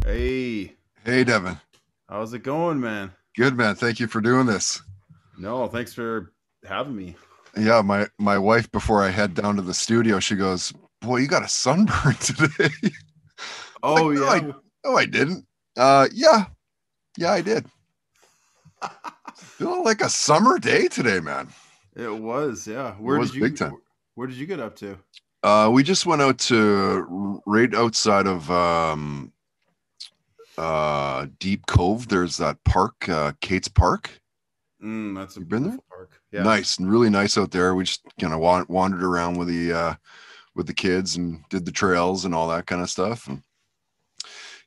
Hey, Hey, Devin. how's it going, man? Good, man. Thank you for doing this. No, thanks for having me. Yeah, my wife, before I head down to the studio, she goes, "Boy, you got a sunburn today." Like, Oh no, yeah, I didn't. Yeah, I did. Feeling like a summer day today, man. it was. Yeah. It was big time. Where did you get up to? We just went out to right outside of Deep Cove. There's that park, Kate's Park. That's a You been there? beautiful park. Yeah. Nice and really nice out there. We just kind of wandered around with the kids and did the trails and all that kind of stuff. And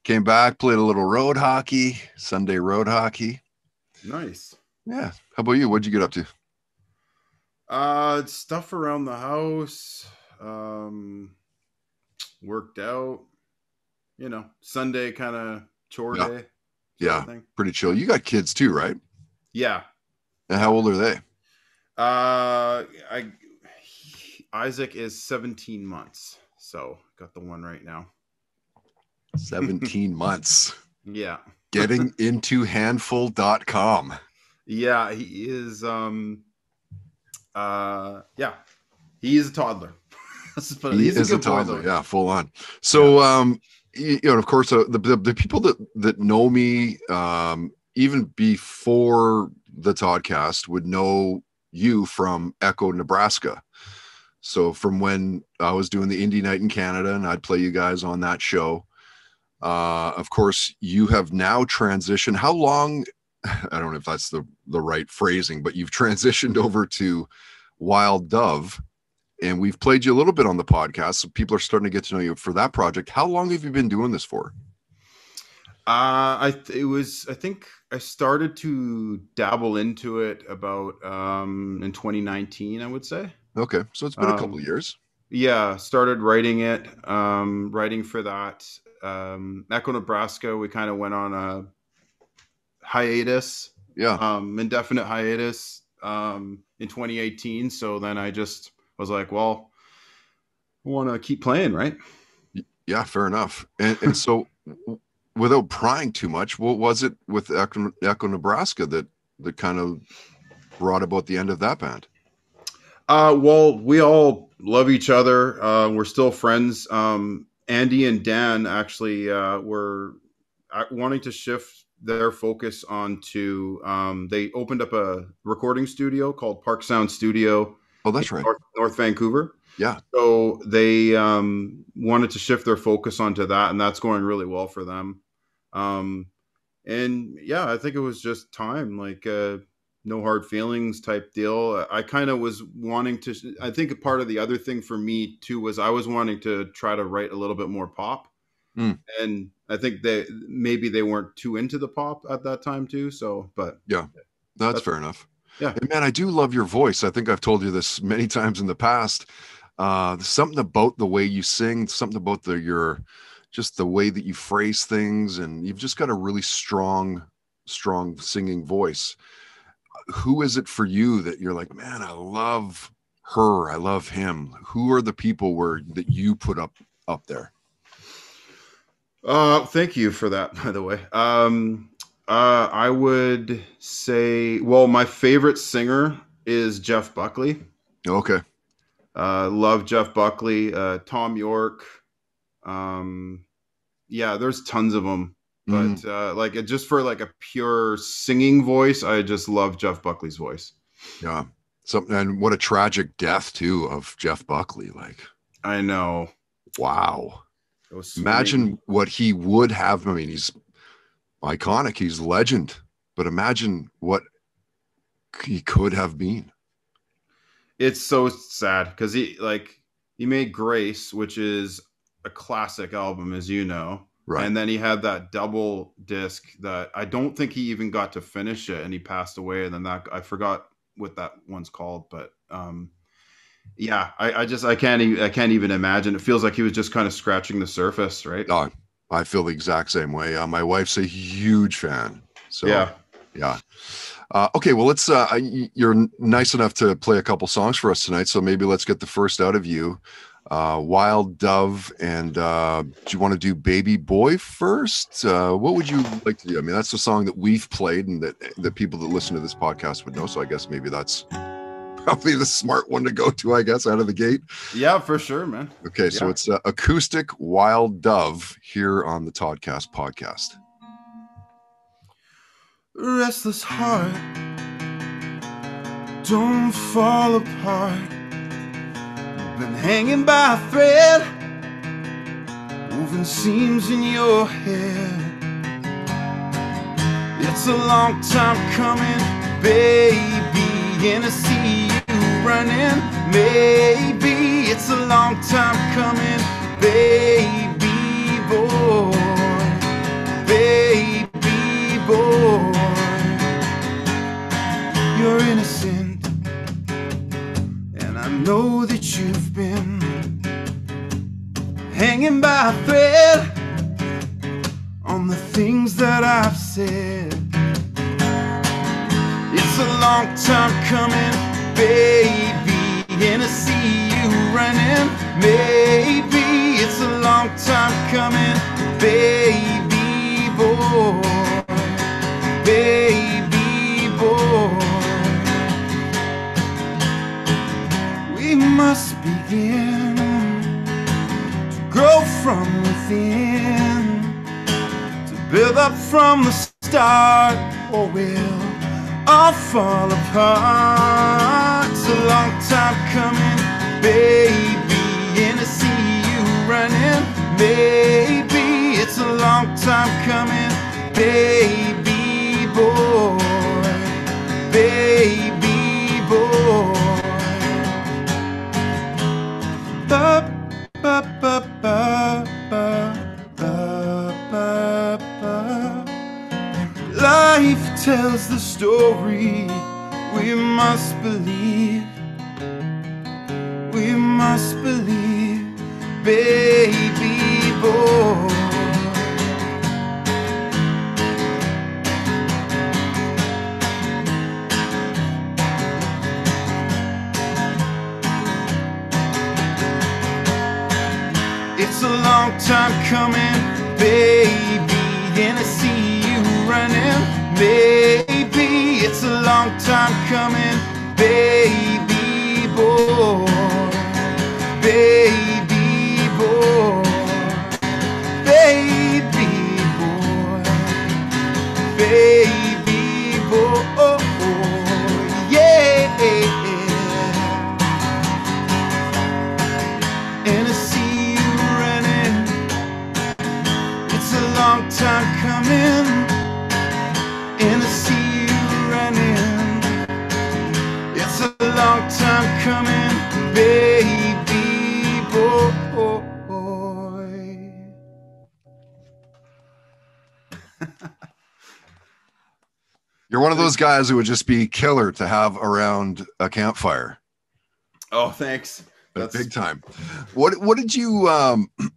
came back, played a little road hockey, Sunday road hockey. Nice. Yeah. How about you? What'd you get up to? Stuff around the house. Um, Worked out. Sunday kind of chore Yeah. day sort of Yeah. thing. Pretty chill. You got kids too, right? Yeah. And how Yeah. old are they? I Isaac is 17 months, so got the one right now. 17 months. Yeah. Getting into handful.com. Yeah, he is yeah, he is a toddler. He He's a is a good boy toddler. though. Yeah, full on. Yeah. So, of course, the people that know me, even before the Toddcast, would know you from Echo, Nebraska. So from when I was doing the indie night in Canada, and I'd play you guys on that show. Of course, you have now transitioned. How long? I don't know if that's the right phrasing, but you've transitioned over to Wild Dove, and we've played you a little bit on the podcast, so people are starting to get to know you for that project. How long have you been doing this for? I think I started to dabble into it about in 2019, I would say. Okay, so it's been a couple Um of years. yeah, started writing it, writing for that. Echo Nebraska, we kind of went on a hiatus, Yeah, indefinite hiatus, in 2018. So then I just was like, well, I want to keep playing, right? yeah, fair enough. And so, without prying too much, what was it with Echo Nebraska that kind of brought about the end of that band? Well, we all love each other. We're still friends. Andy and Dan actually were wanting to shift their focus onto. They opened up a recording studio called Park Sound Studio Oh, in that's right. North Vancouver. Yeah. So they wanted to shift their focus onto that, and that's going really well for them. Um, and yeah, I think it was just time, like no hard feelings type deal. I kind of was wanting to. I think a part of the other thing for me too was I was wanting to try to write a little bit more pop, Mm, and I think they weren't too into the pop at that time too. So, but yeah, that's that's fair enough. yeah. And man, I do love your voice. I think I've told you this many times in the past. There's something about the way you sing, something about your just the way that you phrase things, and you've just got a really strong singing voice. Who is it for you that you're like, man, I love her, I love him? Who are the people that you put up there? Thank you for that, by the way. I would say, well, my favorite singer is Jeff Buckley. Okay. Love Jeff Buckley, Tom York. Um, yeah, there's tons of them, Mm, but like just for like a pure singing voice, I just love Jeff Buckley's voice. yeah. Something, and what a tragic death too of Jeff Buckley. Like, I know wow. it was swimming. Imagine what he would have. I mean, he's iconic, he's legend, but imagine what he could have been. It's so sad because he made Grace, which is a classic album, as you know, Right. and then he had that double disc that I don't think he even got to finish it, and he passed away. And then that I forgot what that one's called, but yeah, I can't even imagine. It feels like he was just kind of scratching the surface, right? Oh, I feel the exact same way. My wife's a huge fan. So, Yeah. yeah. Okay, well, you're nice enough to play a couple songs for us tonight. So maybe let's get the first out of you. Wild Dove, and do you want to do Baby Boy first? What would you like to do? I mean, that's a song that we've played and that people that listen to this podcast would know. So I guess maybe that's probably the smart one to go to, I guess, out of the gate. Yeah, for sure, man. Okay, so it's Acoustic Wild Dove here on the Toddcast podcast. Restless heart, don't fall apart. Been hanging by a thread, moving seams in your head. It's a long time coming, baby, and I see you running. Maybe it's a long time coming, baby boy, baby boy. You're innocent, and I know that you've been hanging by a thread on the things that I've said. It's a long time coming, baby, and I see you running. Maybe it's a long time coming, baby boy, baby boy. We must begin to grow from within, to build up from the start, or we'll all fall apart. It's a long time coming, baby, and I see you running. Maybe it's a long time coming, baby boy, baby boy. Ba, ba, ba, ba, ba, ba, ba, ba. Life tells the story, we must believe, baby boy. It's a long time coming, baby, and I see you running. Maybe it's a long time coming, baby boy, baby boy, baby boy, baby boy, yeah. And I see you running. It's a long time coming, and I see you running. It's a long time coming, baby boy. You're one of those guys who would just be killer to have around a campfire. Oh, thanks. That's big time. What did you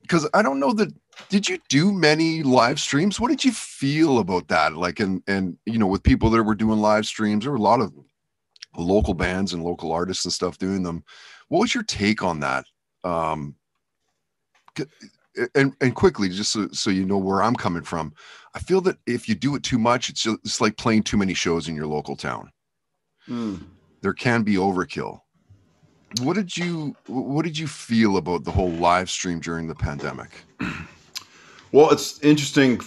because I don't know that, did you do many live streams? What did you feel about that? Like, and you know, with people that were doing live streams, there were a lot of local bands and local artists and stuff doing them. What was your take on that? And quickly, just so you know where I'm coming from, I feel that if you do it too much, it's like playing too many shows in your local town. There can be overkill. What did you feel about the whole live stream during the pandemic? Well, it's interesting.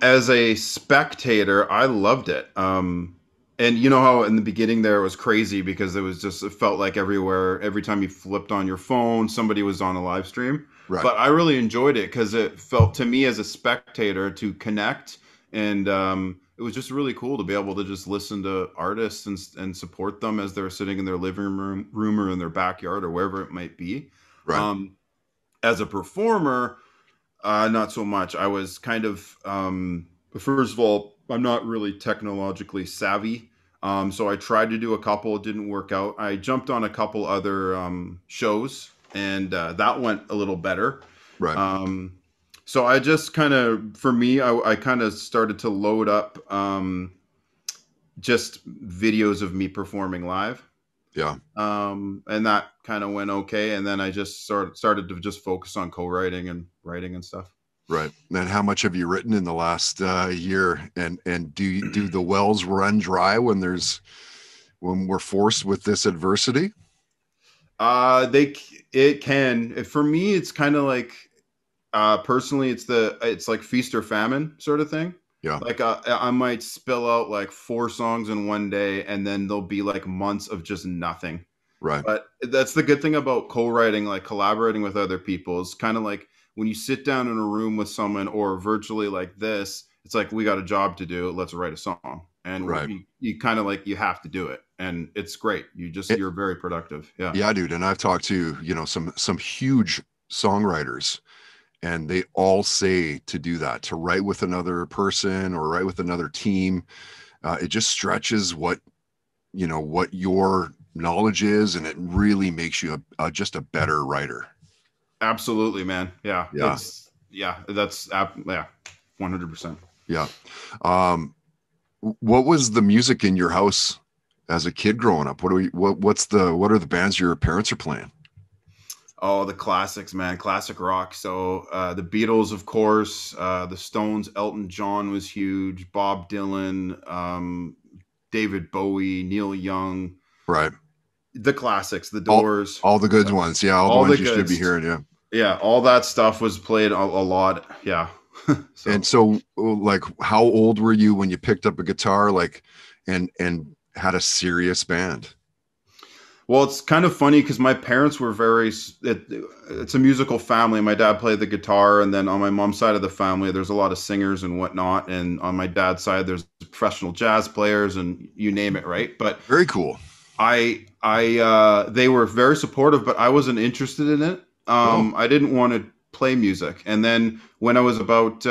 As a spectator, I loved it. And you know how in the beginning there it was crazy because it felt like everywhere, every time you flipped on your phone, somebody was on a live stream. Right. But I really enjoyed it because it felt to me as a spectator to connect, and it was just really cool to be able to just listen to artists and support them as they're sitting in their living room or in their backyard or wherever it might be. Right. As a performer, not so much. I was kind of, first of all, I'm not really technologically savvy. So I tried to do a couple, it didn't work out. I jumped on a couple other shows, and that went a little better. Right. So I just kind of, for me, I kind of started to load up just videos of me performing live. Yeah. And that kind of went okay. And then I just started to just focus on co-writing and writing and stuff. Right. And how much have you written in the last year? And do the wells run dry when we're forced with this adversity? They it can for me. It's kind of like personally, it's like feast or famine sort of thing. Yeah. Like I might spill out like 4 songs in one day, and then there'll be like months of just nothing. Right. But that's the good thing about co-writing, like collaborating with other people. It's kind of like when you sit down in a room with someone or virtually like this, it's like we got a job to do. Let's write a song, and Right. you kind of like you have to do it, and it's great. It, You're very productive. Yeah, yeah, dude. And I've talked to, some huge songwriters, and they all say to do that, to write with another person or write with another team. It just stretches what your knowledge is, and it really makes you just a better writer. absolutely, man. Yeah, Yeah. yeah, 100%. Yeah. Um, what was the music in your house as a kid growing up? What are the bands your parents are playing? Oh, the classics, man. Classic rock. So the Beatles, of course, the Stones, Elton John was huge, Bob Dylan, David Bowie, Neil Young, Right. the classics, the All Doors, all the good ones. Yeah, all the all the ones you should be goods. hearing. Yeah. Yeah, all that stuff was played a lot. Yeah. And So, so, like, how old were you when you picked up a guitar, like, and had a serious band? well, it's kind of funny because my parents were it's a musical family. My dad played the guitar, and then on my mom's side of the family, there's a lot of singers and whatnot. And on my dad's side, there's professional jazz players and you name it, right? But Very cool. they were very supportive, but I wasn't interested in it. Oh, I didn't want to play music. And then when I was about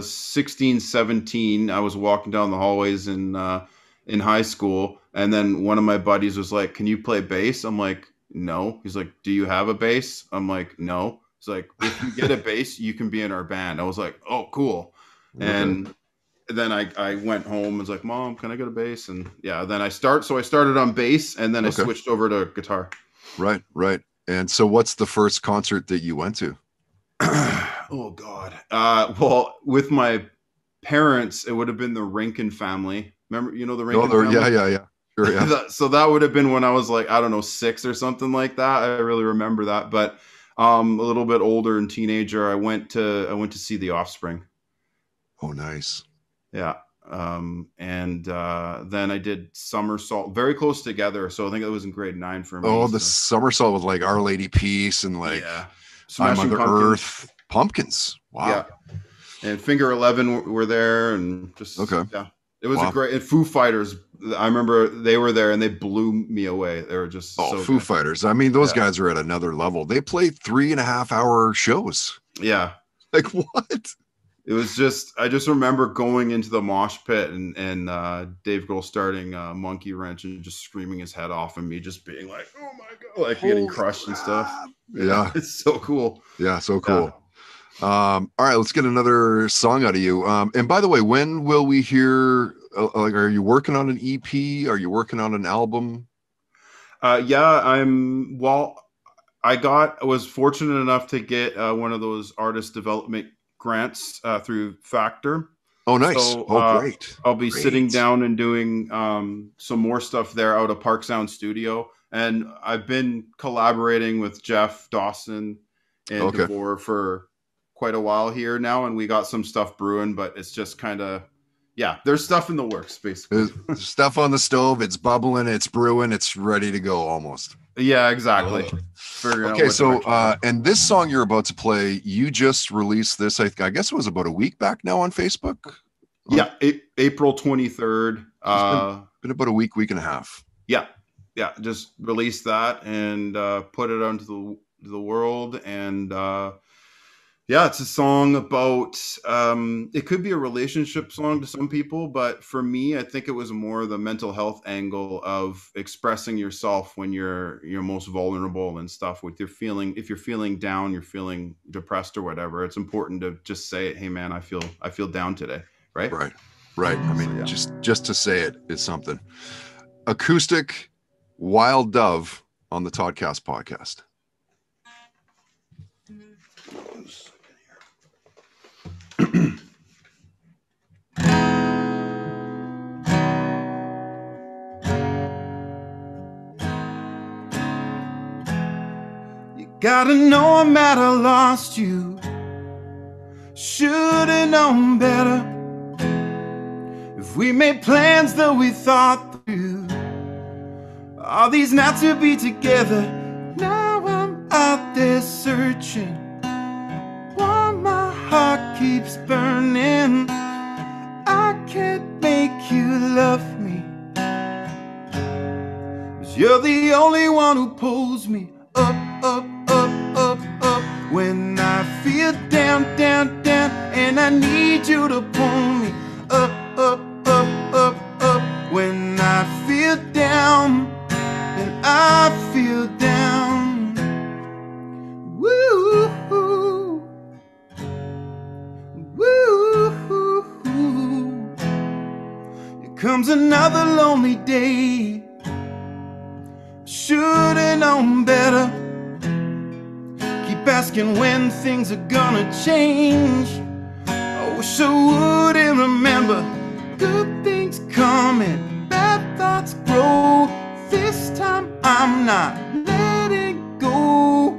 16, 17, I was walking down the hallways in high school, and then one of my buddies was like, "Can you play bass?" I'm like, "No." He's like, "Do you have a bass?" I'm like, "No." He's like, "If you get a bass, you can be in our band." I was like, "Oh, cool." okay. And then I went home and was like, "Mom, can I get a bass?" And yeah, then I started on bass, and then I Okay. switched over to guitar. Right, right. And so what's the first concert that you went to? Oh God. Well, with my parents, it would have been the Rankin family. Remember, the Oh, Rankin there, yeah, family? yeah, yeah. Sure, yeah. So that would have been when I was like, I don't know, 6 or something like that. I really remember that. But a little bit older and teenager, I went to see The Offspring. Oh, nice. Yeah. And then I did Somersault, very close together. So I think it was in grade 9 for me. Oh, the So somersault with like Our Lady Peace and like yeah. I Smashing Mother Pumpkins. Earth, Pumpkins. Wow. Yeah. And Finger 11 were there, and just Okay. yeah, it was a Wow. great. And Foo Fighters, I remember they were there, and they blew me away. They were just Oh, so Foo good. Fighters. I mean, those Yeah, guys are at another level. They play 3.5 hour shows. yeah. Like what? It was just I just remember going into the mosh pit and Dave Grohl starting Monkey Wrench and just screaming his head off, and me just being like, "Oh my god!" Like getting Holy crushed and stuff. crap. Yeah, Yeah. it's so cool. Yeah. So Yeah. cool. All right, let's get another song out of you. And by the way, when will we hear? Like, are you working on an EP? Are you working on an album? Yeah, I was fortunate enough to get one of those artist development grants through Factor. Oh, nice. So Oh, great, I'll be sitting great. down and doing some more stuff there out of Park Sound Studio. And I've been collaborating with Jeff Dawson and Okay, DeVore for quite a while here now. And we got some stuff brewing, but it's just kind of, yeah, there's stuff in the works, basically. there's stuff on the stove. It's bubbling. It's brewing. It's ready to go almost. Yeah, I love exactly. it. Figuring out Okay, what so direction to go. and this song you're about to play, you just released this. I guess it was about a week back now on Facebook. On Yeah, April 23rd. so it's been about a week and a half. Yeah, yeah, just release that and put it onto the world. And yeah, it's a song about it could be a relationship song to some people, but for me, I think it was more the mental health angle of expressing yourself when you're most vulnerable and stuff. With your feeling, if you're feeling down, you're feeling depressed or whatever, it's important to just say it. Hey, man, I feel down today, right? Right, right. I So mean, yeah. just to say it is something. Acoustic Wild Dove on the Toddcast podcast. You gotta know I'm at a lost you. Should've known better. If we made plans that we thought through, all these nights to be together. Now I'm out there searching while my heart keeps burning. I can't make you love me, 'cause you're the only one who pulls me up, up, up, up, up when I feel down, down, down, and I need you to pull me up, up, up, up, up when I feel down and I feel down. Woo, woo. Here comes another lonely day. Should've known better. Keep asking when things are gonna change. I wish I wouldn't remember. Good things coming, bad thoughts grow. This time I'm not letting go.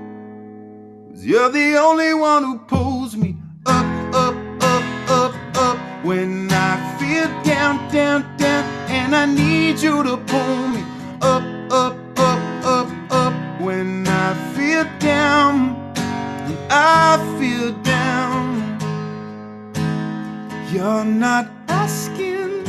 'Cause you're the only one who pulls me up, up, up, up, up when I feel down, down, down, and I need you to pull me up, up, up, up, up when I feel down and I feel down. You're not asking,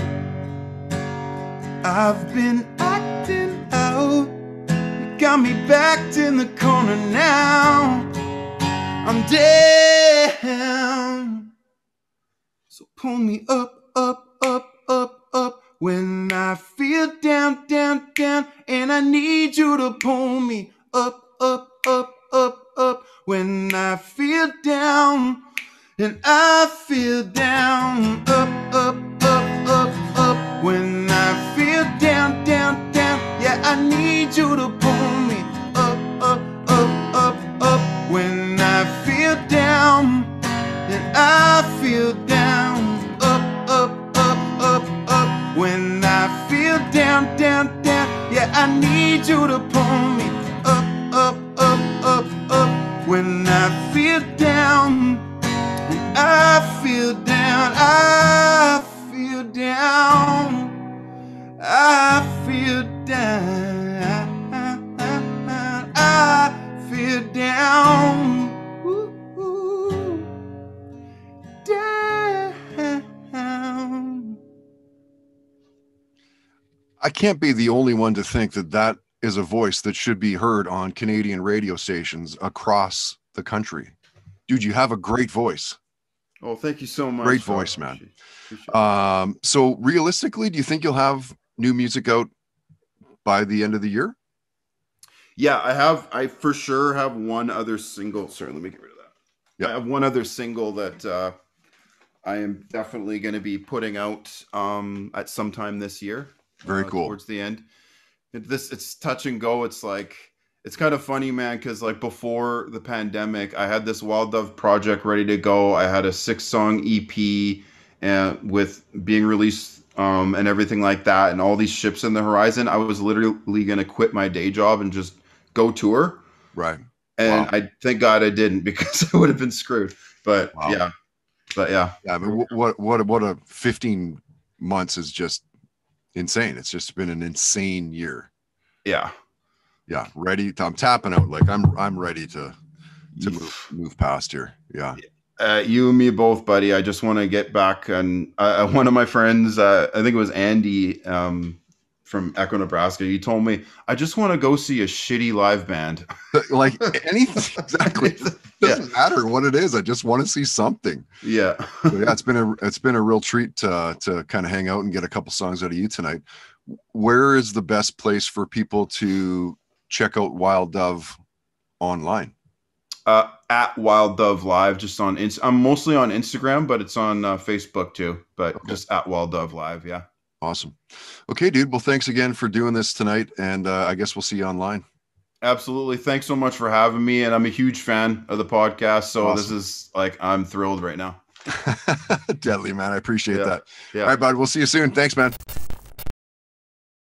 I've been acting out. You got me backed in the corner now. I'm down. So pull me up, up, up, up, up when I feel down, down, down, and I need you to pull me up, up, up, up, up when I feel down and I feel down. Up, up, up, up, up when I feel down, down, down. Yeah, I need you to pull me up, up, up, up, up when I feel down and I feel down. Up, up, up, up, up when I feel down, down, down. Yeah, I need you to pull me up, up, up, up, up when I feel down and I feel down. I feel down. I feel down. I feel down. Ooh, down. I can't be the only one to think that that is a voice that should be heard on Canadian radio stations across the country. Dude, you have a great voice. Oh, thank you so much. Great voice, man. So realistically, do you think you'll have new music out by the end of the year? Yeah, I for sure have one other single. Sorry, let me get rid of that. Yeah. I have one other single that I am definitely going to be putting out at some time this year. Very cool. Towards the end. It's touch and go. It's like, it's kind of funny, man, because like before the pandemic, I had this Wild Dove project ready to go. I had a 6-song EP and with being released and everything like that, and all these ships in the horizon. I was literally going to quit my day job and just go tour. Right. And wow. I thank God I didn't, because I would have been screwed. But wow. yeah. But yeah. Yeah, I mean, what a 15 months is just insane. It's just been an insane year. Yeah. Yeah, ready. I'm tapping out. Like I'm ready to move past here. Yeah. You and me both, buddy. I just want to get back. And one of my friends, I think it was Andy from Echo, Nebraska, he told me, I just want to go see a shitty live band. Like anything, exactly. Doesn't matter what it is. I just want to see something. Yeah. So yeah, it's been a real treat to kind of hang out and get a couple songs out of you tonight. Where is the best place for people to check out Wild Dove online? At Wild Dove Live, just on I'm mostly on Instagram, but it's on Facebook too. But okay. Just at Wild Dove Live, yeah. Awesome. Okay, dude. Well, thanks again for doing this tonight. And I guess we'll see you online. Absolutely. Thanks so much for having me. And I'm a huge fan of the podcast. So Awesome. This is like, I'm thrilled right now. Deadly, man. I appreciate Yeah. that. Yeah. All right, bud. We'll see you soon. Thanks, man.